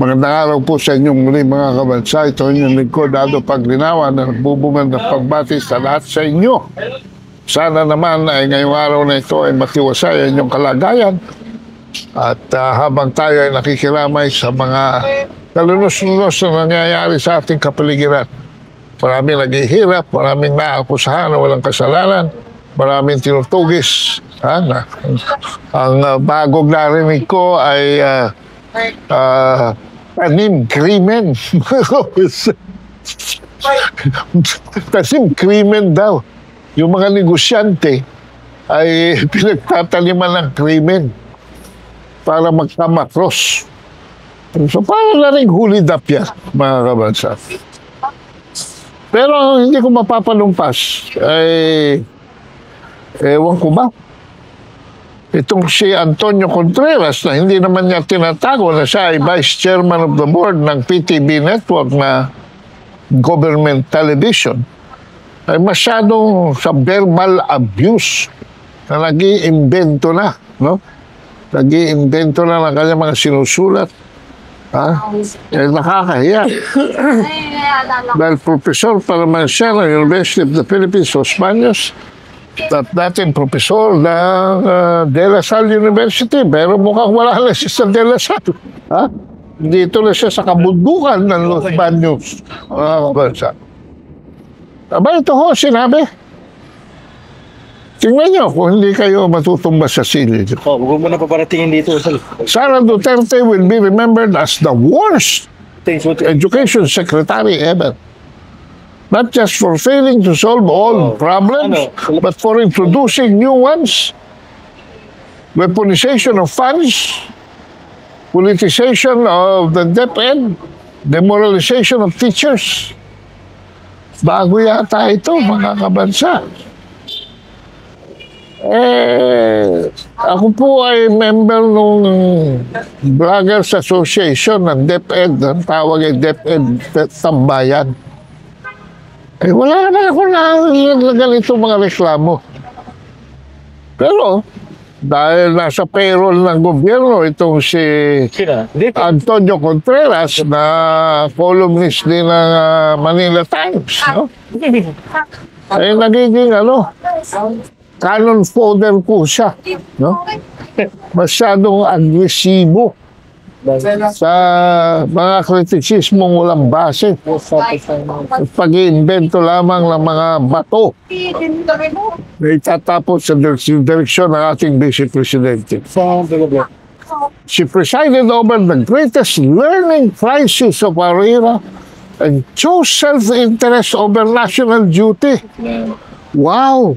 Magandang araw po sa inyong muli mga kabansa. Ito inyong lingkod, Dado Paglinawa, na nagbubungad ng pagbati sa lahat sa inyo. Sana naman ay ngayong araw na ito ay matiwasay ang inyong kalagayan. At habang tayo ay nakikiramay sa mga kalunos-lunos na nangyayari sa ating kapaligiran, maraming naghihirap, maraming naakusahan na walang kasalanan, maraming tinutugis. Ang bagong narinig ko ay tanim krimen. Tanim krimen daw. Yung mga negosyante ay pinagtataliman ng krimen para magkamakros. So parang na rin hulid up yan, mga kabansa. Pero hindi ko mapapalumpas. Ewan ko ba? Itong si Antonio Contreras na hindi naman niya tinatago na siya ay Vice Chairman of the Board ng PTV Network na government television ay masyadong sa verbal abuse na nag-iimbento na, no? Nag-iimbento na ng kanyang mga sinusulat. Nakakahiya. Dahil professor pa naman siya ng University of the Philippines, Los Baños, at dating professor ng De La Salle University, pero mukhang wala na siya sa De La Salle. Dito na siya sa kabundukan ng Los Baños. Aba, ito ho, sinabi. Tingnan nyo kung hindi kayo matutumba sa silid. Huwag mo na paparatingin dito. Sara Duterte will be remembered as the worst education secretary ever. Not just for failing to solve all problems, but for introducing new ones. Weaponization of funds, politicization of the DepEd, demoralization of teachers. Bago yata ito, mga kabansa. Ako po ay member ng Bloggers Association ng DepEd, ang tawag ay DepEd Tambayan. Wala na ako na ganito mga reklamo. Pero, dahil nasa payroll ng gobyerno, itong si Antonio Contreras na columnist din ng Manila Times, no? Ay nagiging cannon fodder po siya, no? Masyadong agresibo sa mga kritisismong walang base. Pag-iimbento lamang ng mga bato na itatapos sa direksyon ng ating Vice Presidente. She presided over the greatest learning crisis of our era and chose self-interest over national duty. Wow!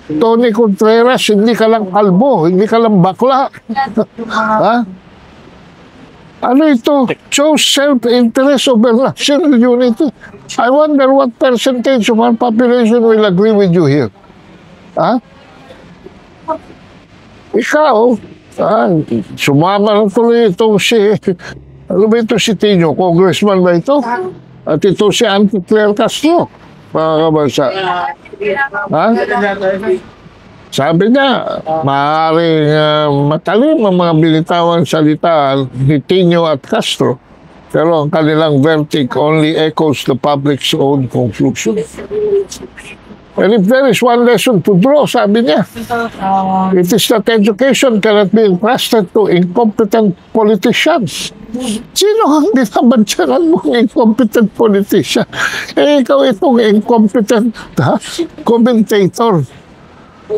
Tony Contreras, hindi ka lang kalbo, hindi ka lang bakla. Ano ito? Chose self-interest over national unity. I wonder what percentage of our population will agree with you here. Ikaw, sumama na tuloy itong si, ano ba ito si Tino? Congressman ba ito? At ito si Auntie Claire Castro, mga kabansa. Sabi niya, maaaring matalim ang mga binitawang salita ni Tino at Castro, pero ang kanilang verdict only echoes the public's own conclusion. And if there is one lesson to draw, sabi niya, it is that education cannot be entrusted to incompetent politicians. Sino ang binabantyaran mong incompetent politician? Ikaw itong incompetent commentator. The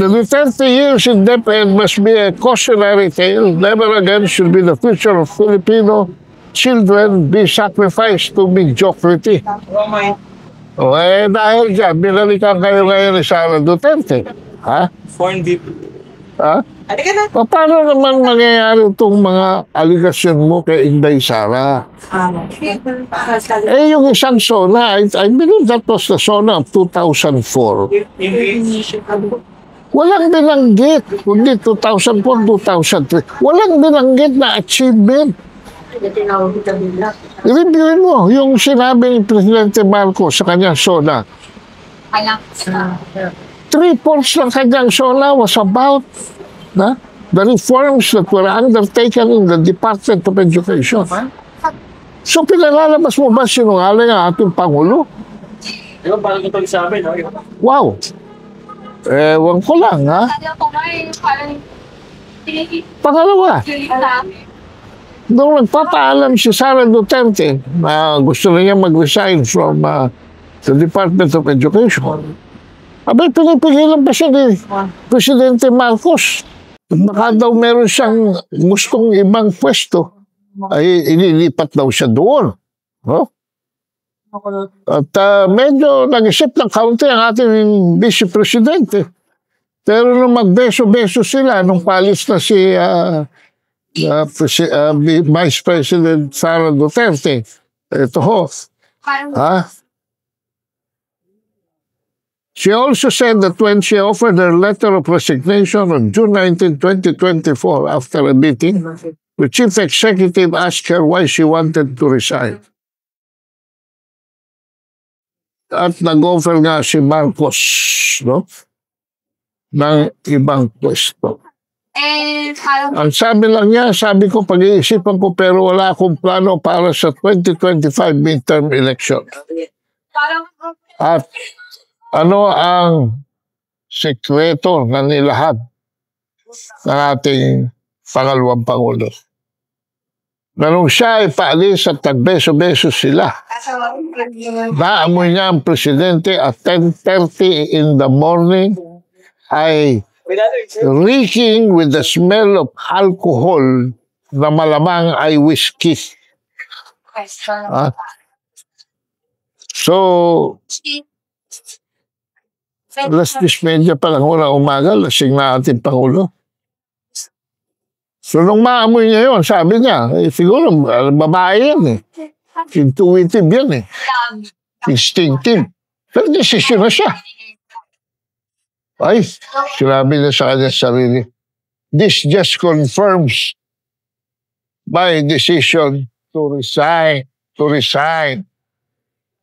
Duterte years in DepEd must be a cautionary tale. Never again should be the future of Filipino children be sacrificed to mediocrity. Dahil dyan, binalikan kayo ngayon ni Sara Duterte. Foreign beef. Paano naman mangyayari itong mga aligasyon mo kay Inday Sara? Yung isang SONA, I believe that was the SONA of 2004. Walang binanggit, kundi 2004, 2003. Walang binanggit na achievement. I-reviewin mo yung sinabi ni Presidente Marcos sa kanyang SONA. 3/4 ng kanyang SONA was about the reforms that were undertaken in the Department of Education. So, pinalalabas mo ba sinungaling ang ating Pangulo? Di ba parang ito sa amin, no? Wow! Ewan ko lang, ha? Pangalawa, nung nagpapaalam si Sara Duterte na gusto na niya mag-resign from the Department of Education, abay, pinipigilan pa siya ni Presidente Marcos. Baka daw meron siyang gustong ibang pwesto, ay ililipat daw siya doon. No? At medyo nag-isip ng kaunti ang ating Vice Presidente. Pero nung magbeso-beso sila, nung palis na si Vice President Sara Duterte, ito ho, she also said that when she offered her letter of resignation on June 19, 2024, after a meeting, the chief executive asked her why she wanted to resign. At nag-offer nga si Marcos, no? Ng ibang pwesto. Ang sabi lang niya, sabi ko, pag-iisipan ko, pero wala akong plano para sa 2025 midterm election. At ano ang sekreto na nilahad ng ating pangalawang Pangulo? Na nung siya ay paalis at nagbeso-beso sila, naamoy niya ang presidente at 10:30 in the morning ay reeking with the smell of alcohol na malamang ay whiskey. So, alas 10:30 pa lang na umaga, lasing na ating Pangulo. So, nung maamoy niya yun, sabi niya, siguro, babae yan eh. Intuitive yan eh. Instinctive. Pero desisyon na siya. Ay, sinabi niya sa kanya sarili, this just confirms my decision to resign.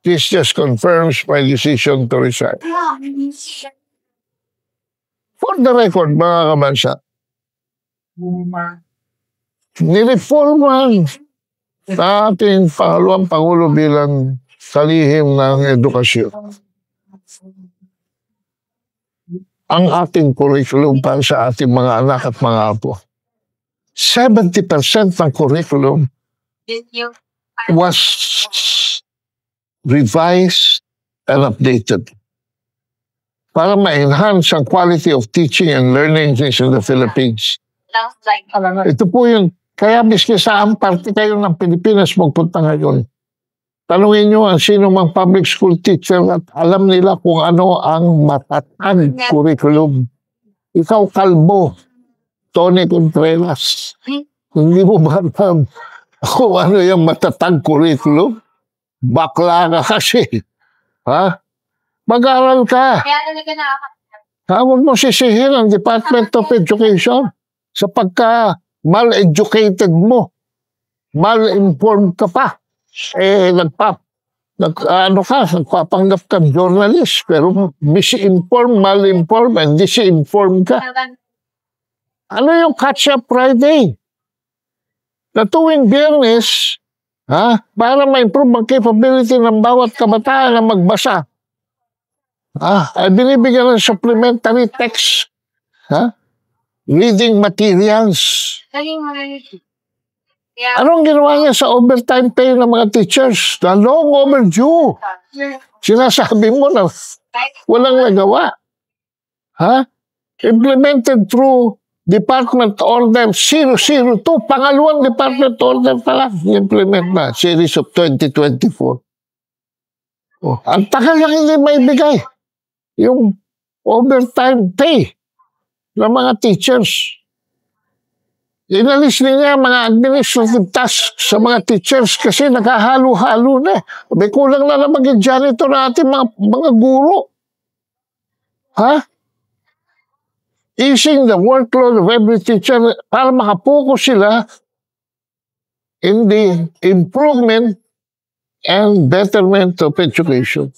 This just confirms my decision to resign. For the record, mga kabansa, nireforman sa ating pangalawang Pangulo bilang kalihim ng edukasyon ang ating curriculum para sa ating mga anak at mga apo. 70% ng curriculum was revised and updated para ma-enhance ang quality of teaching and learning in the Philippines. Ito po yung, kaya miski saan parte kayo ng Pilipinas magpunta ngayon, tanungin nyo ang sino mang public school teacher at alam nila kung ano ang matatag curriculum. Ikaw, kalbo, Tony Contreras, hindi mo ba alam kung ano yung matatag curriculum? Bakla ka kasi. Ha? Mag-aral ka. Huwag mo sisihin ang Department of Education sa pagka mal-educated mo. Mal-informed ka pa. Nagpapanggap ka journalist, pero misinform, mal-inform, and disinform ka. Ano yung catch-up Friday? Na tuwing Biyernes, para ma-improve ang capability ng bawat kabataan na magbasa, ay binibigyan ng supplementary text, reading materials. Anong ginawa niya sa overtime pay ng mga teachers? Na long overdue. Sinasabi mo na walang nagawa. Implemented through Department Order 002. Pangalawang Department Order pala. Implement na. Series of 2024. Ang tagal lang hindi maibigay. Yung overtime pay ng mga teachers. Inalis niya mga administrative tasks sa mga teachers kasi nakahalo-halo na. May kulang na maging janitor natin mga guro. Easing the workload of every teacher para makapokus sila in the improvement and betterment of education.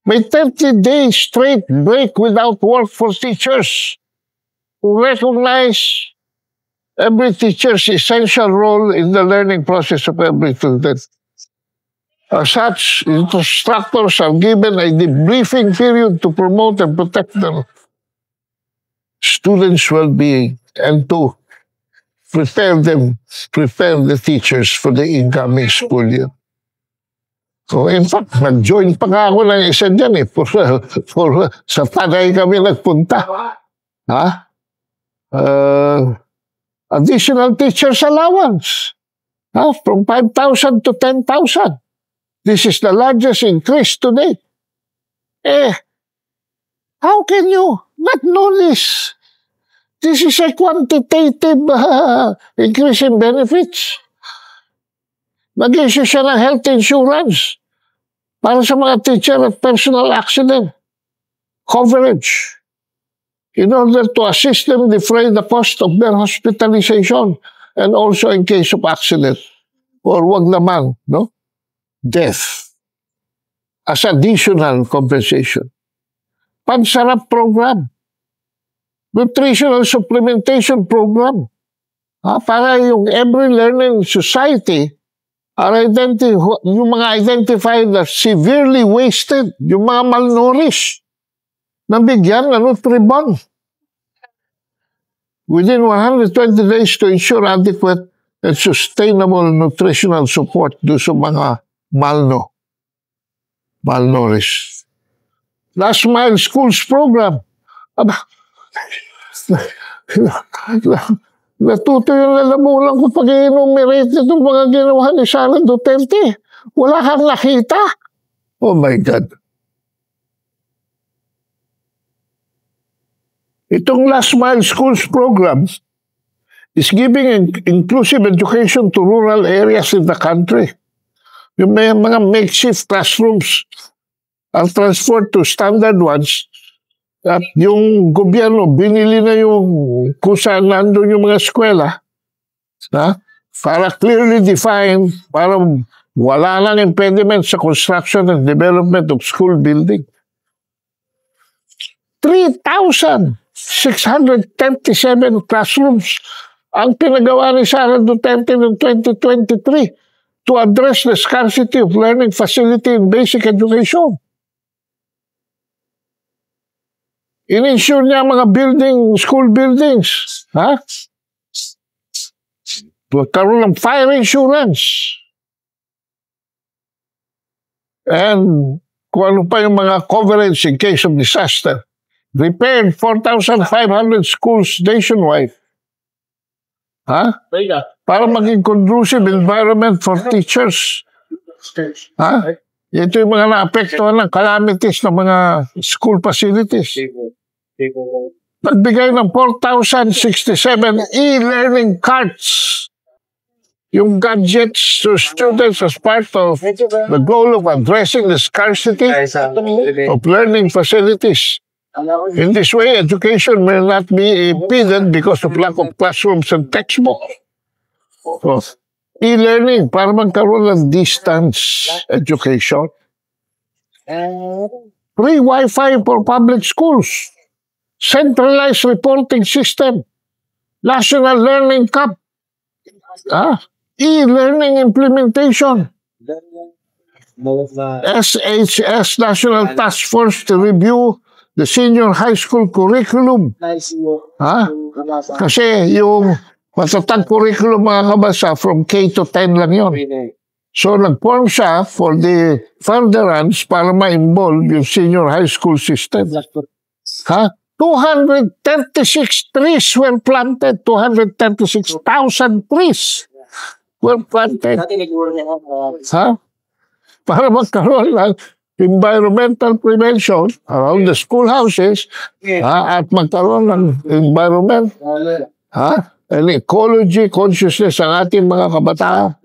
May 30 days straight break without work for teachers who recognize every teacher's essential role in the learning process of every student. As such, instructors are given a debriefing period to promote and protect their students' well-being and to prepare the teachers for the incoming school year. So in fact, nag-join pa nga ako ng isa dyan sa Tanay kami nagpunta. Ha? Additional teacher's allowance. From 5,000 to 10,000. This is the largest increase to date. How can you not know this? This is a quantitative increase in benefits. Mag-issue siya ng health insurance para sa mga teacher at personal accident coverage in order to assist them defray the cost of their hospitalization and also in case of accident or wag naman, no? Death as additional compensation. Pansarap program. Nutritional supplementation program. Para yung every learning society are yung mga identified as severely wasted, yung mga malnourished, nabigyan ng Nutribon within 120 days to ensure adequate and sustainable nutritional support do sa mga malnourished. Last Mile Schools Program. Natuto yung lalamunan ko pag i-enumerate itong mga ginawa ni Sara Duterte. Wala kang nakita. Oh my God. Itong Last Mile Schools Program is giving inclusive education to rural areas in the country. Yung may mga makeshift classrooms are transferred to standard ones at yung gobyerno binili na yung kung saan nandun yung mga eskwela para clearly defined, para wala lang impediment sa construction and development of school building. 3,637 classrooms ang pinagawa ni Sara Duterte noong 2023 to address the scarcity of learning facility in basic education. In-insure niya mga school buildings. Magkaroon ng fire insurance. And kung ano pa yung mga coverage in case of disaster. Repaired 4,500 schools nationwide. Para maging conducive environment for teachers. Ito yung mga naapektuhan ng calamities ng mga school facilities. Nagbigay ng 4,067 e-learning carts. Yung gadgets to students as part of the goal of addressing the scarcity of learning facilities. In this way, education may not be impeded because of lack of classrooms and textbooks. So, e-learning para magkaroon ng distance education. Free Wi-Fi for public schools. Centralized reporting system. National Learning Cup. E-learning implementation. SHS National Task Force to review the senior high school curriculum. Kasi yung matatag curriculum mga kabasa from K to 10 lang yun. So nag-form siya for the furtherance para ma-involve yung senior high school system. 236 trees were planted. 236,000 trees were planted. Para magkaroon ng environmental prevention around the schoolhouses at magkaroon ng environment and ecology consciousness ang ating mga kabataan.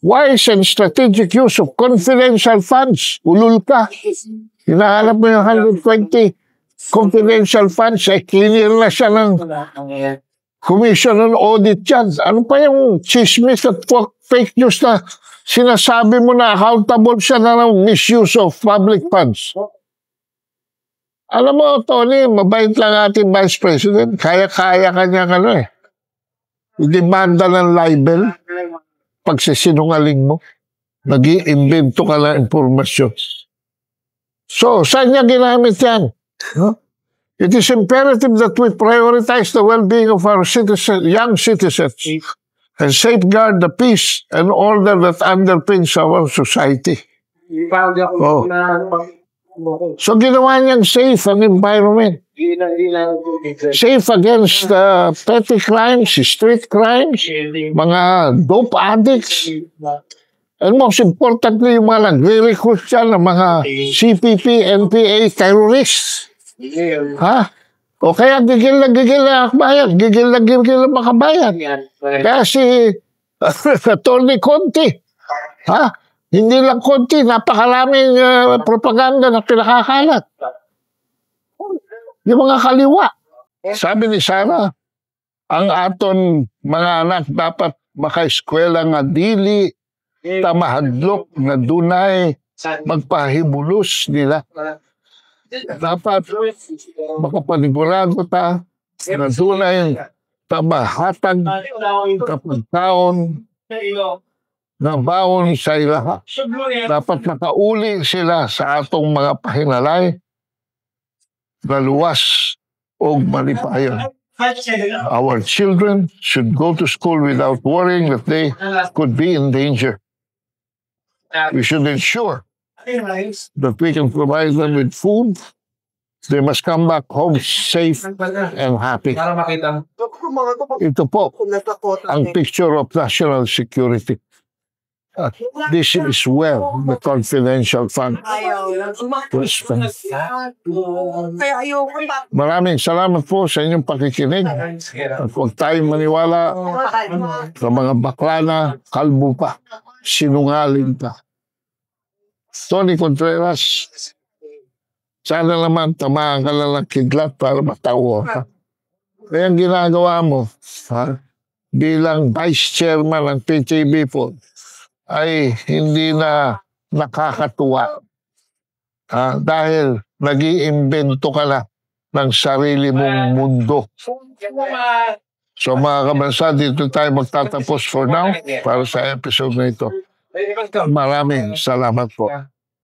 Wise and strategic use of confidential funds. Ulul ka. Hinahanap mo yung 120 confidential funds. Clear na siya ng commission on audit yan. Ano pa yung chismis at fake news na sinasabi mo na accountable siya na ng misuse of public funds. Alam mo, Tony, mabait lang ating Vice President. Kaya-kaya kanya demanda ng libel pagsisinungaling mo. Nag-iimbento ka ng informasyon. So, saan niya ginamit yan? It is imperative that we prioritize the well-being of our young citizens and safeguard the peace and order that underpins our society. Oh. So, ginawa niyang safe ang environment. Safe against petty crimes, street crimes, mga dope addicts. And most importantly, yung mga nagre-recruit siya ng mga CPP, NPA terrorists. Ha? O kaya gigil na akbayan, gigil na makabayan. Kaya si Tony Conte, ha? Hindi lang konti, napakaraming propaganda na pinakakalat. Yung mga kaliwa. Sabi ni Sarah, ang aton mga anak dapat maka-eskwela nga dili tamahadlok na dunay magpahibulos nila. Dapat makapanigurado ta na dunay tamahatag kapagtaon na baon sa ilaha. Dapat makauli sila sa atong mga pahinalay na luwas o malipayon. Our children should go to school without worrying that they could be in danger. We should ensure that we can provide them with food. They must come back home safe and happy. Ito po ang picture of national security. This is where the confidential fund was spent. Maraming salamat po sa inyong pakikinig. At huwag tayong maniwala sa mga bakla na kalbo pa, sinungaling pa. Tony Contreras, sana naman tamaan ka lang ng kidlat para matawa ka. Kaya ang ginagawa mo, bilang Vice Chairman ng PTB po, ay hindi na nakakatuwa dahil nag-iimbento ka na ng sarili mong mundo. So mga kabansa, dito tayo magtatapos for now para sa episode na ito. Maraming salamat po.